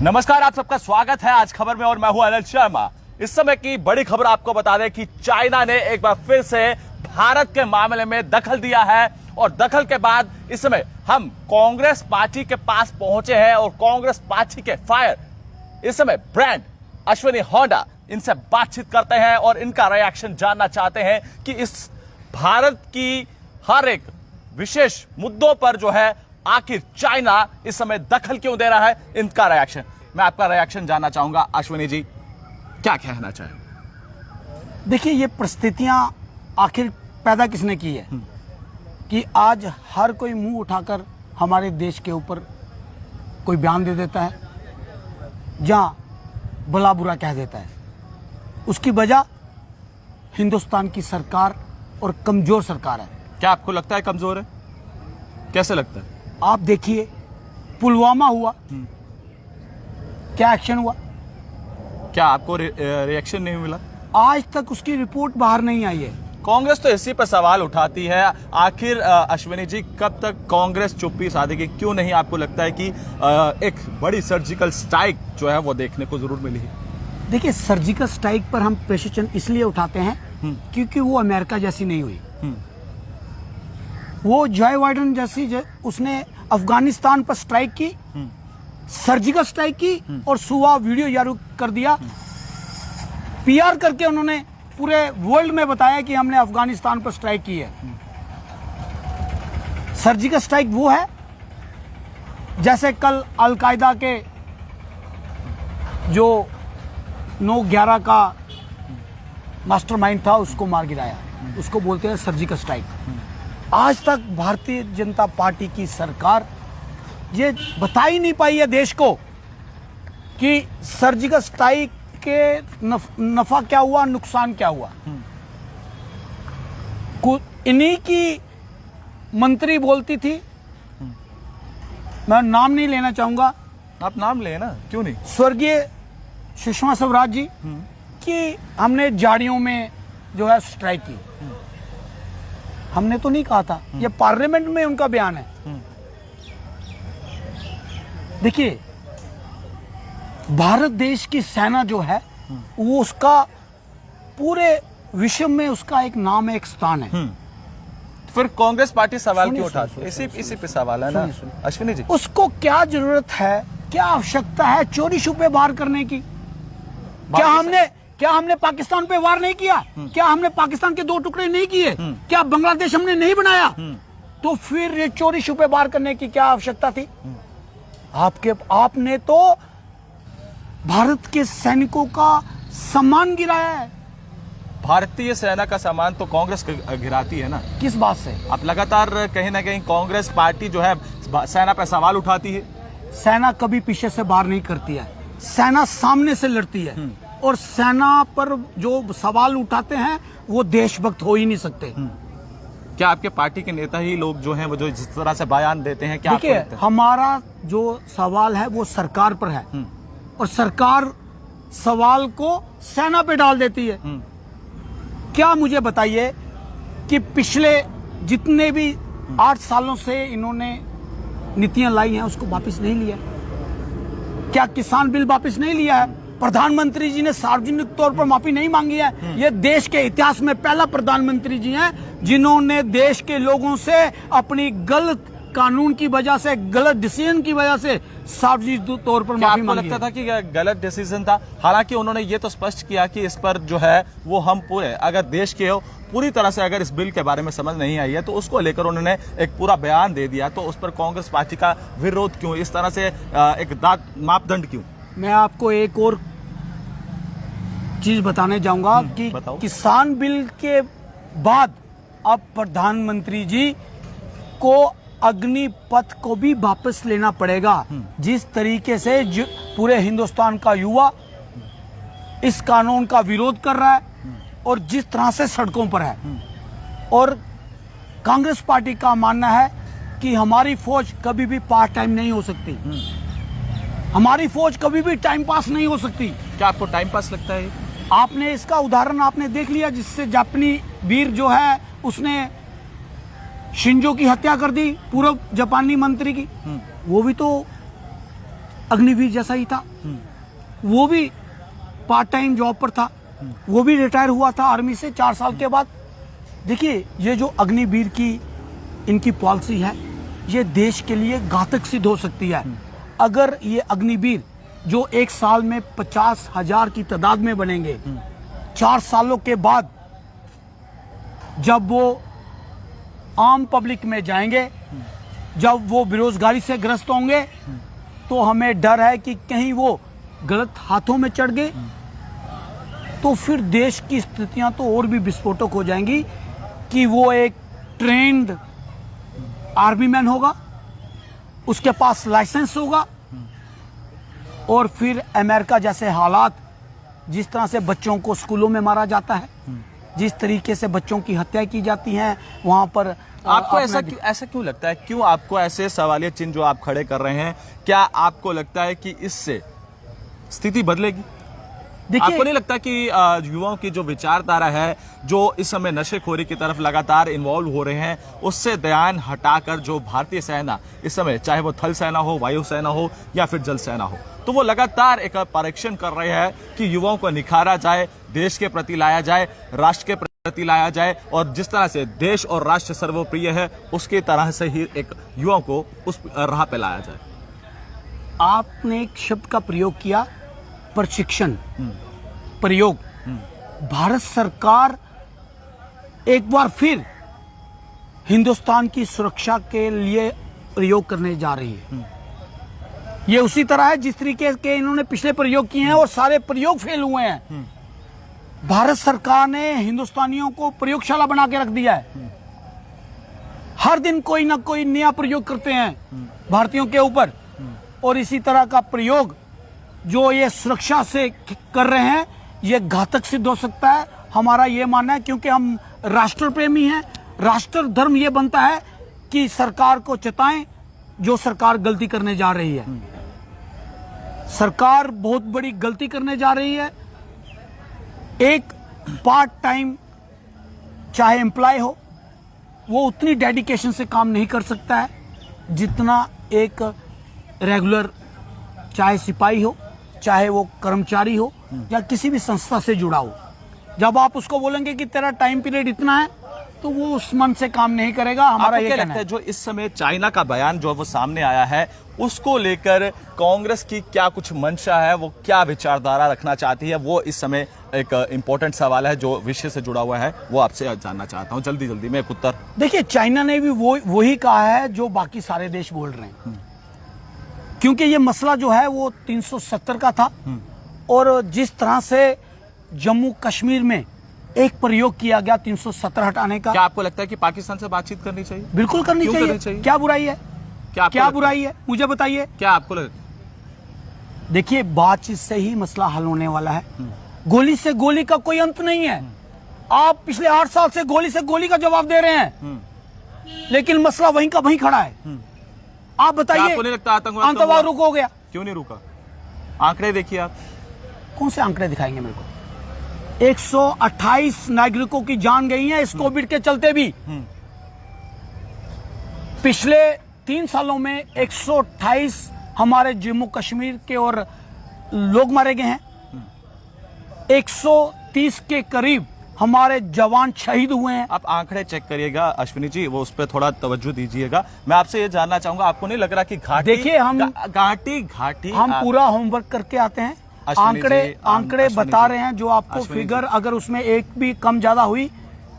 नमस्कार, आप सबका स्वागत है आज खबर में और मैं हूं अनिल शर्मा। इस समय की बड़ी खबर आपको बता दें कि चाइना ने एक बार फिर से भारत के मामले में दखल दिया है और दखल के बाद इस समय हम कांग्रेस पार्टी के पास पहुंचे हैं और कांग्रेस पार्टी के फायर इस समय ब्रांड अश्विनी होंडा इनसे बातचीत करते हैं और इनका रिएक्शन जानना चाहते हैं कि इस भारत की हर एक विशेष मुद्दों पर जो है आखिर चाइना इस समय दखल क्यों दे रहा है, इनका रिएक्शन। मैं आपका रिएक्शन जानना चाहूंगा। अश्विनी जी, क्या कहना चाहेंगे? देखिए, ये परिस्थितियां आखिर पैदा किसने की है कि आज हर कोई मुंह उठाकर हमारे देश के ऊपर कोई बयान दे देता है, जहां भला बुरा कह देता है। उसकी वजह हिंदुस्तान की सरकार और कमजोर सरकार है। क्या आपको लगता है कमजोर है? कैसे लगता है? आप देखिए, पुलवामा हुआ, क्या एक्शन हुआ? क्या आपको रिएक्शन नहीं मिला? आज तक उसकी रिपोर्ट बाहर नहीं आई है। कांग्रेस तो इसी पर सवाल उठाती है। आखिर अश्विनी जी, कब तक कांग्रेस चुप्पी साधेगी? क्यों नहीं आपको लगता है कि एक बड़ी सर्जिकल स्ट्राइक जो है वो देखने को जरूर मिली है? देखिए, सर्जिकल स्ट्राइक पर हम प्रश्न इसलिए उठाते हैं क्योंकि वो अमेरिका जैसी नहीं हुई। वो जॉय बाइडेन जैसी उसने अफगानिस्तान पर स्ट्राइक की, सर्जिकल स्ट्राइक की और सुबह वीडियो जारी कर दिया। पीआर करके उन्होंने पूरे वर्ल्ड में बताया कि हमने अफगानिस्तान पर स्ट्राइक की है। सर्जिकल स्ट्राइक वो है जैसे कल अल-कायदा के जो 9/11 का मास्टरमाइंड था उसको मार गिराया, उसको बोलते हैं सर्जिकल स्ट्राइक। आज तक भारतीय जनता पार्टी की सरकार ये बता ही नहीं पाई है देश को कि सर्जिकल स्ट्राइक के नफा क्या हुआ, नुकसान क्या हुआ। इन्हीं की मंत्री बोलती थी, मैं नाम नहीं लेना चाहूंगा। आप नाम लें ना, क्यों नहीं? स्वर्गीय सुषमा स्वराज जी कि हमने झाड़ियों में जो है स्ट्राइक की। हमने तो नहीं कहा था, ये पार्लियामेंट में उनका बयान है। देखिए, भारत देश की सेना जो है वो उसका पूरे विश्व में उसका एक नाम है, एक स्थान है। फिर कांग्रेस पार्टी सवाल क्यों उठाती है? इसी पे सवाल है ना अश्विनी जी। उसको क्या जरूरत है, क्या आवश्यकता है चोरी छुपे वार करने की? क्या हमने पाकिस्तान पे वार नहीं किया? क्या हमने पाकिस्तान के 2 टुकड़े नहीं किए? क्या बांग्लादेश हमने नहीं बनाया? तो फिर ये चोरी छुपे वार करने की क्या आवश्यकता थी? आपने तो भारत के सैनिकों का सम्मान गिराया है। भारतीय सेना का सम्मान तो कांग्रेस गिराती है ना। किस बात से? आप लगातार कहीं ना कहीं कांग्रेस पार्टी जो है सेना पर सवाल उठाती है। सेना कभी पीछे से वार नहीं करती है, सेना सामने से लड़ती है। और सेना पर जो सवाल उठाते हैं वो देशभक्त हो ही नहीं सकते। क्या आपके पार्टी के नेता ही लोग जो हैं वो जो जिस तरह से बयान देते हैं, क्या देखिए, हमारा जो सवाल है वो सरकार पर है और सरकार सवाल को सेना पे डाल देती है। क्या मुझे बताइए कि पिछले जितने भी 8 सालों से इन्होंने नीतियां लाई हैं उसको वापस नहीं लिया? क्या किसान बिल वापस नहीं लिया है? प्रधानमंत्री जी ने सार्वजनिक तौर पर माफी नहीं मांगी है। ये देश के इतिहास में पहला प्रधानमंत्री जी हैं जिन्होंने देश के लोगों से अपनी गलत कानून की वजह से, गलत डिसीजन की वजह से सार्वजनिक तौर पर माफी मांगी। आपको लगता था कि गलत डिसीजन था? हालांकि उन्होंने ये तो स्पष्ट किया कि इस पर जो है वो हम पूरे अगर देश के पूरी तरह से अगर इस बिल के बारे में समझ नहीं आई है तो उसको लेकर उन्होंने एक पूरा बयान दे दिया। तो उस पर कांग्रेस पार्टी का विरोध क्यों, इस तरह से एक मापदंड क्यों? मैं आपको एक और चीज बताने जाऊंगा कि किसान बिल के बाद अब प्रधानमंत्री जी को अग्निपथ को भी वापस लेना पड़ेगा। जिस तरीके से पूरे हिंदुस्तान का युवा इस कानून का विरोध कर रहा है और जिस तरह से सड़कों पर है, और कांग्रेस पार्टी का मानना है कि हमारी फौज कभी भी पार्ट टाइम नहीं हो सकती, हमारी फौज कभी भी टाइम पास नहीं हो सकती। क्या आपको टाइम पास लगता है? आपने इसका उदाहरण आपने देख लिया, जिससे जापानी वीर जो है उसने शिंजो की हत्या कर दी, पूर्व जापानी मंत्री की। वो भी तो अग्निवीर जैसा ही था। वो भी पार्ट टाइम जॉब पर था, वो भी रिटायर हुआ था आर्मी से 4 साल के बाद। देखिए, ये जो अग्निवीर की इनकी पॉलिसी है, ये देश के लिए घातक सिद्ध हो सकती है। अगर ये अग्निवीर जो 1 साल में 50,000 की तादाद में बनेंगे, 4 सालों के बाद जब वो आम पब्लिक में जाएंगे, जब वो बेरोजगारी से ग्रस्त होंगे, तो हमें डर है कि कहीं वो गलत हाथों में चढ़ गए तो फिर देश की स्थितियां तो और भी विस्फोटक हो जाएंगी कि वो एक ट्रेंड आर्मी मैन होगा, उसके पास लाइसेंस होगा, और फिर अमेरिका जैसे हालात, जिस तरह से बच्चों को स्कूलों में मारा जाता है, जिस तरीके से बच्चों की हत्या की जाती है वहां पर, आपको ऐसा क्यों लगता है? क्यों आपको ऐसे सवालिया चिन्ह जो आप खड़े कर रहे हैं, क्या आपको लगता है कि इससे स्थिति बदलेगी? आपको नहीं लगता कि युवाओं की जो विचारधारा है, जो इस समय नशेखोरी की तरफ लगातार इन्वॉल्व हो रहे हैं, उससे ध्यान हटाकर जो भारतीय सेना इस समय, चाहे वो थल सेना हो, वायु सेना हो या फिर जल सेना हो, तो वो लगातार एक परीक्षण कर रहे हैं कि युवाओं को निखारा जाए, देश के प्रति लाया जाए, राष्ट्र के प्रति लाया जाए, और जिस तरह से देश और राष्ट्र सर्वप्रिय है, उसकी तरह से ही एक युवाओं को उस राह पे लाया जाए। आपने एक शब्द का प्रयोग किया, प्रशिक्षण प्रयोग। भारत सरकार एक बार फिर हिंदुस्तान की सुरक्षा के लिए प्रयोग करने जा रही है। ये उसी तरह है जिस तरीके के इन्होंने पिछले प्रयोग किए हैं और सारे प्रयोग फेल हुए हैं। भारत सरकार ने हिंदुस्तानियों को प्रयोगशाला बना के रख दिया है। हर दिन कोई ना कोई नया प्रयोग करते हैं भारतीयों के ऊपर, और इसी तरह का प्रयोग जो ये सुरक्षा से कर रहे हैं, ये घातक सिद्ध हो सकता है। हमारा ये मानना है, क्योंकि हम राष्ट्र प्रेमी हैं, राष्ट्र धर्म ये बनता है कि सरकार को चेताएं जो सरकार गलती करने जा रही है। सरकार बहुत बड़ी गलती करने जा रही है। एक पार्ट टाइम चाहे एम्प्लॉय हो, वो उतनी डेडिकेशन से काम नहीं कर सकता है जितना एक रेगुलर, चाहे सिपाही हो, चाहे वो कर्मचारी हो या किसी भी संस्था से जुड़ा हो। जब आप उसको बोलेंगे कि तेरा टाइम पीरियड इतना है, तो वो उस मन से काम नहीं करेगा। हमारा ये कहना है। जो इस समय चाइना का बयान जो वो सामने आया है, उसको लेकर कांग्रेस की क्या कुछ मंशा है, वो क्या विचारधारा रखना चाहती है, वो इस समय एक इंपॉर्टेंट सवाल है जो विषय से जुड़ा हुआ है, वो आपसे जानना चाहता हूं जल्दी में एक उत्तर। देखिए, चाइना ने भी वही कहा है जो बाकी सारे देश बोल रहे हैं, क्योंकि ये मसला जो है वो 370 का था, और जिस तरह से जम्मू कश्मीर में एक प्रयोग किया गया 370 हटाने का। क्या आपको लगता है कि पाकिस्तान से बातचीत करनी चाहिए? बिल्कुल करनी चाहिए। क्या बुराई है? क्या बुराई है, मुझे बताइए। क्या आपको लगता? देखिए, बातचीत से ही मसला हल होने वाला है। गोली से गोली का कोई अंत नहीं है। आप पिछले 8 साल से गोली का जवाब दे रहे हैं, लेकिन मसला वहीं का वहीं खड़ा है। आप बताइए, आपको नहीं लगता आतंकवाद रुक हो गया? क्यों नहीं रुका? आंकड़े देखिए आप। कौन से आंकड़े दिखाएंगे मेरे को? 128 नागरिकों की जान गई है इस कोविड के चलते भी। पिछले 3 सालों में 128 हमारे जम्मू कश्मीर के और लोग मारे गए हैं। 130 के करीब हमारे जवान शहीद हुए हैं। आप आंकड़े चेक करिएगा अश्विनी जी, वो उस पर थोड़ा तवज्जो दीजिएगा। मैं आपसे ये जानना चाहूंगा, आपको नहीं लग रहा कि घाटी, देखिए घाटी हम पूरा होमवर्क करके आते हैं। आंकड़े बता रहे हैं जो आपको फिगर, अगर उसमें एक भी कम ज्यादा हुई।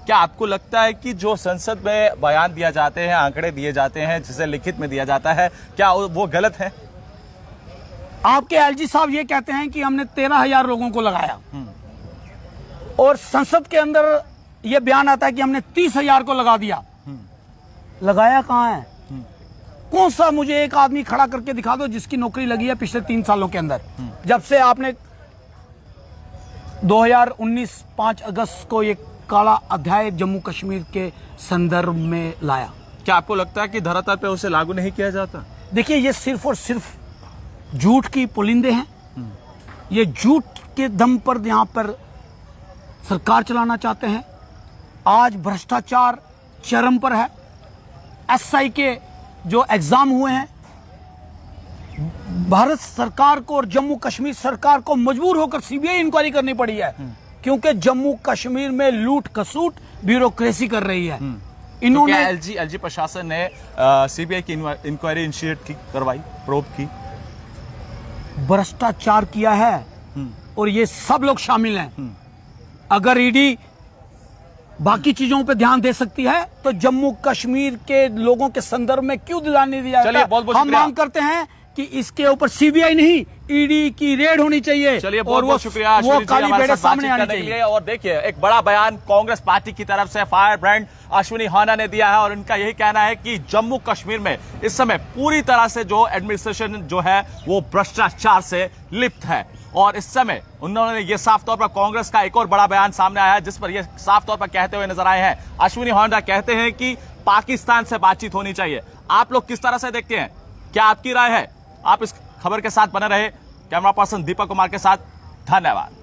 क्या आपको लगता है कि जो संसद में बयान दिया जाते हैं, आंकड़े दिए जाते हैं, जिसे लिखित में दिया जाता है, क्या वो गलत है? आपके एलजी साहब ये कहते हैं कि हमने 13,000 लोगों को लगाया, और संसद के अंदर यह बयान आता है कि हमने 30,000 को लगा दिया। लगाया कहां है? कौन सा मुझे एक आदमी खड़ा करके दिखा दो जिसकी नौकरी लगी है पिछले 3 सालों के अंदर, जब से आपने 2019 5 अगस्त को ये काला अध्याय जम्मू कश्मीर के संदर्भ में लाया। क्या आपको लगता है कि धरातल पे उसे लागू नहीं किया जाता? देखिए, ये सिर्फ और सिर्फ झूठ की पुलिंदे हैं। ये झूठ के दम पर यहां पर सरकार चलाना चाहते हैं। आज भ्रष्टाचार चरम पर है। एसआई के जो एग्जाम हुए हैं, भारत सरकार को और जम्मू कश्मीर सरकार को मजबूर होकर सीबीआई इंक्वायरी करनी पड़ी है, क्योंकि जम्मू कश्मीर में लूट खसूट ब्यूरोक्रेसी कर रही है। इन्होंने एलजी प्रशासन ने सीबीआई की इंक्वायरी इनिशिएट करवाई, प्रोब की, भ्रष्टाचार किया है और ये सब लोग शामिल हैं। अगर ईडी बाकी चीजों पे ध्यान दे सकती है तो जम्मू कश्मीर के लोगों के संदर्भ में क्यों ध्यान नहीं दिया चलिए, बहुत-बहुत हम शुक्रिया। मांग करते हैं कि इसके ऊपर सीबीआई नहीं ईडी की रेड होनी चाहिए। चलिए, और बहुत बहुत शुक्रिया वो काली बेड़े सामने आने के चाहिए। लिए। और देखिए, एक बड़ा बयान कांग्रेस पार्टी की तरफ से फायर ब्रांड अश्विनी हाना ने दिया है और उनका यही कहना है कि जम्मू कश्मीर में इस समय पूरी तरह से जो एडमिनिस्ट्रेशन जो है वो भ्रष्टाचार से लिप्त है। और इस समय उन्होंने ये साफ तौर पर कांग्रेस का एक और बड़ा बयान सामने आया है जिस पर ये साफ तौर पर कहते हुए नजर आए हैं। अश्विनी हाना कहते हैं कि पाकिस्तान से बातचीत होनी चाहिए। आप लोग किस तरह से देखते हैं, क्या आपकी राय है? आप इस खबर के साथ बने रहे। कैमरा पर्सन दीपक कुमार के साथ, धन्यवाद।